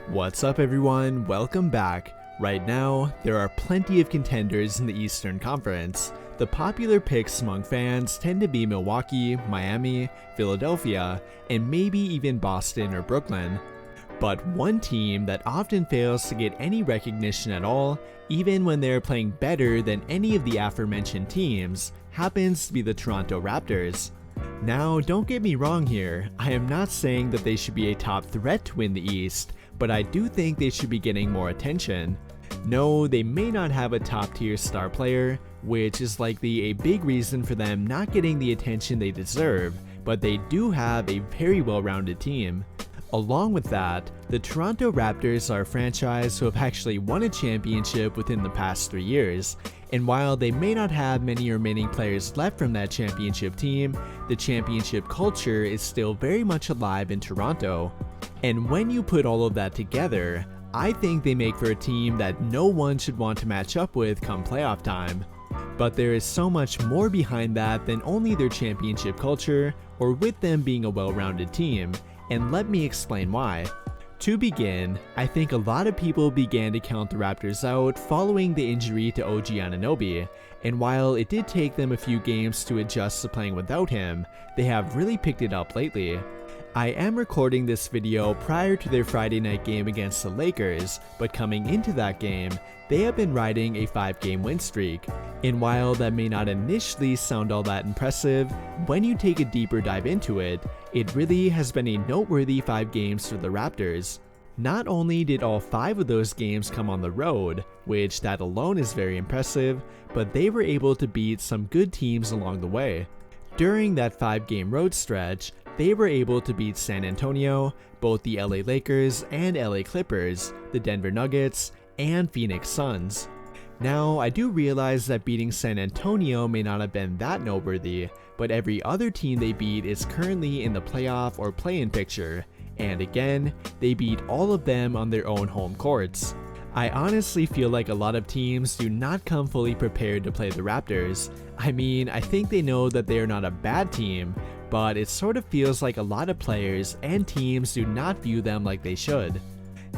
What's up everyone, welcome back. Right now, there are plenty of contenders in the Eastern Conference. The popular picks among fans tend to be Milwaukee, Miami, Philadelphia, and maybe even Boston or Brooklyn. But one team that often fails to get any recognition at all, even when they're playing better than any of the aforementioned teams, happens to be the Toronto Raptors. Now, don't get me wrong here, I am not saying that they should be a top threat to win the East, but I do think they should be getting more attention. No, they may not have a top tier star player, which is likely a big reason for them not getting the attention they deserve, but they do have a very well-rounded team. Along with that, the Toronto Raptors are a franchise who have actually won a championship within the past 3 years, and while they may not have many remaining players left from that championship team, the championship culture is still very much alive in Toronto. And when you put all of that together, I think they make for a team that no one should want to match up with come playoff time. But there is so much more behind that than only their championship culture, or with them being a well-rounded team, and let me explain why. To begin, I think a lot of people began to count the Raptors out following the injury to OG Anunoby, and while it did take them a few games to adjust to playing without him, they have really picked it up lately. I am recording this video prior to their Friday night game against the Lakers, but coming into that game, they have been riding a 5-game win streak. And while that may not initially sound all that impressive, when you take a deeper dive into it, it really has been a noteworthy 5 games for the Raptors. Not only did all 5 of those games come on the road, which that alone is very impressive, but they were able to beat some good teams along the way. During that 5-game road stretch, they were able to beat San Antonio, both the LA Lakers and LA Clippers, the Denver Nuggets, and Phoenix Suns. Now, I do realize that beating San Antonio may not have been that noteworthy, but every other team they beat is currently in the playoff or play-in picture, and again, they beat all of them on their own home courts. I honestly feel like a lot of teams do not come fully prepared to play the Raptors. I mean, I think they know that they are not a bad team, but it sort of feels like a lot of players and teams do not view them like they should.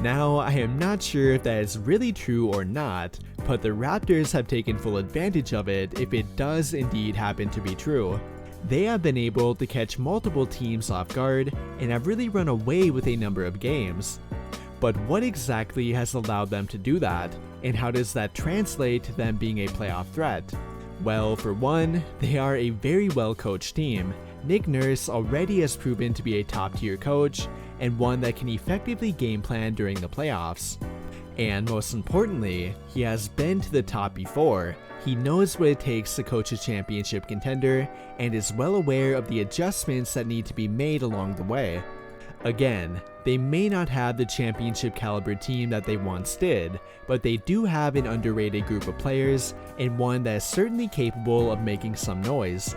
Now, I am not sure if that is really true or not, but the Raptors have taken full advantage of it if it does indeed happen to be true. They have been able to catch multiple teams off guard and have really run away with a number of games. But what exactly has allowed them to do that, and how does that translate to them being a playoff threat? Well, for one, they are a very well-coached team. Nick Nurse already has proven to be a top-tier coach, and one that can effectively game plan during the playoffs. And most importantly, he has been to the top before. He knows what it takes to coach a championship contender, and is well aware of the adjustments that need to be made along the way. Again, they may not have the championship caliber team that they once did, but they do have an underrated group of players, and one that is certainly capable of making some noise.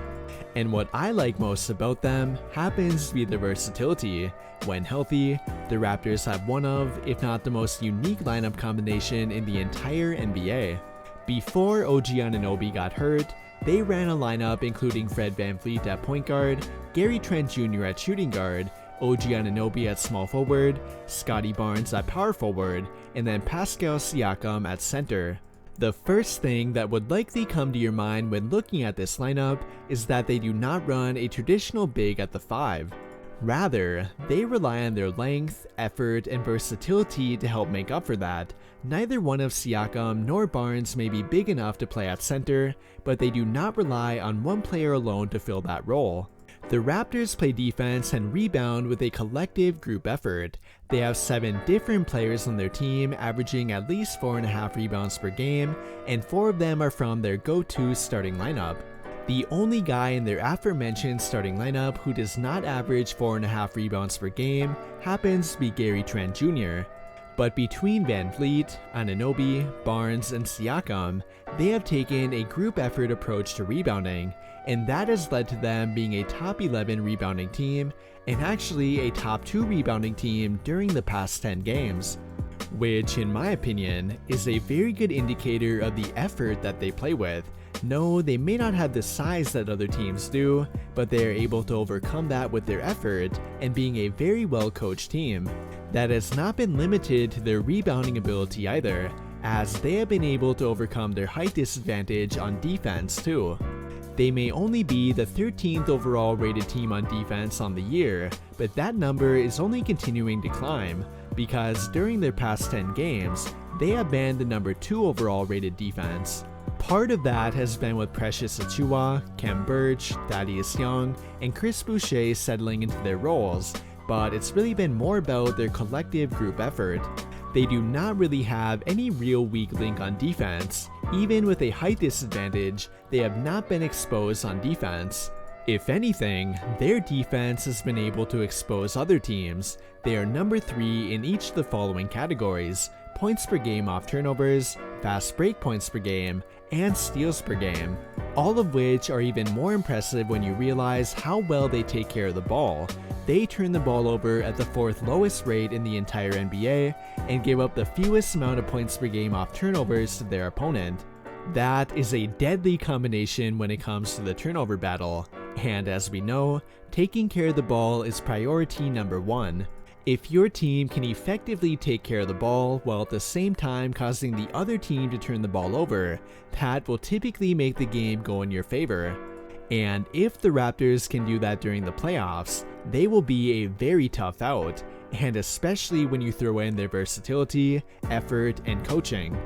And what I like most about them happens to be their versatility. When healthy, the Raptors have one of, if not the most unique lineup combination in the entire NBA. Before OG Anunoby got hurt, they ran a lineup including Fred VanVleet at point guard, Gary Trent Jr. at shooting guard, OG Anunoby at small forward, Scottie Barnes at power forward, and then Pascal Siakam at center. The first thing that would likely come to your mind when looking at this lineup is that they do not run a traditional big at the 5. Rather, they rely on their length, effort, and versatility to help make up for that. Neither one of Siakam nor Barnes may be big enough to play at center, but they do not rely on one player alone to fill that role. The Raptors play defense and rebound with a collective group effort. They have 7 different players on their team averaging at least 4.5 rebounds per game, and 4 of them are from their go-to starting lineup. The only guy in their aforementioned starting lineup who does not average 4.5 rebounds per game happens to be Gary Trent Jr. But between VanVleet, Anunoby, Barnes, and Siakam, they have taken a group effort approach to rebounding, and that has led to them being a top 11 rebounding team, and actually a top 2 rebounding team during the past 10 games. Which, in my opinion, is a very good indicator of the effort that they play with. No, they may not have the size that other teams do, but they are able to overcome that with their effort and being a very well coached team. That has not been limited to their rebounding ability either, as they have been able to overcome their height disadvantage on defense too. They may only be the 13th overall rated team on defense on the year, but that number is only continuing to climb, because during their past 10 games, they have been the number 2 overall rated defense. Part of that has been with Precious Achiuwa, Khem Birch, Thaddeus Young, and Chris Boucher settling into their roles, but it's really been more about their collective group effort. They do not really have any real weak link on defense. Even with a height disadvantage, they have not been exposed on defense. If anything, their defense has been able to expose other teams. They are number 3 in each of the following categories: points per game off turnovers, fast break points per game, and steals per game. All of which are even more impressive when you realize how well they take care of the ball. They turn the ball over at the 4th lowest rate in the entire NBA and give up the fewest amount of points per game off turnovers to their opponent. That is a deadly combination when it comes to the turnover battle, and as we know, taking care of the ball is priority number 1. If your team can effectively take care of the ball while at the same time causing the other team to turn the ball over, that will typically make the game go in your favor. And if the Raptors can do that during the playoffs, they will be a very tough out, and especially when you throw in their versatility, effort, and coaching.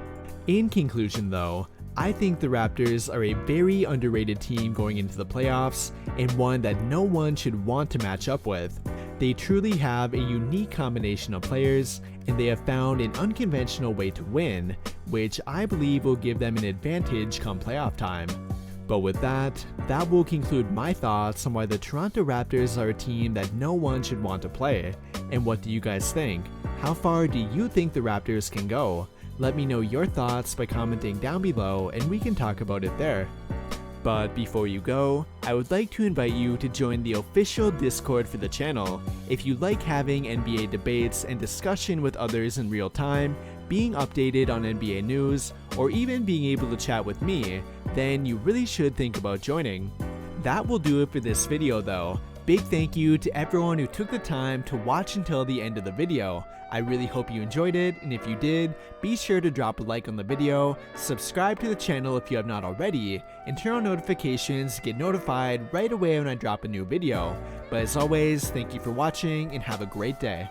In conclusion though, I think the Raptors are a very underrated team going into the playoffs, and one that no one should want to match up with. They truly have a unique combination of players, and they have found an unconventional way to win, which I believe will give them an advantage come playoff time. But with that will conclude my thoughts on why the Toronto Raptors are a team that no one should want to play. And what do you guys think? How far do you think the Raptors can go? Let me know your thoughts by commenting down below and we can talk about it there. But before you go, I would like to invite you to join the official Discord for the channel. If you like having NBA debates and discussion with others in real time, being updated on NBA news, or even being able to chat with me, then you really should think about joining. That will do it for this video though. Big thank you to everyone who took the time to watch until the end of the video. I really hope you enjoyed it, and if you did, be sure to drop a like on the video, subscribe to the channel if you have not already, and turn on notifications to get notified right away when I drop a new video. But as always, thank you for watching and have a great day.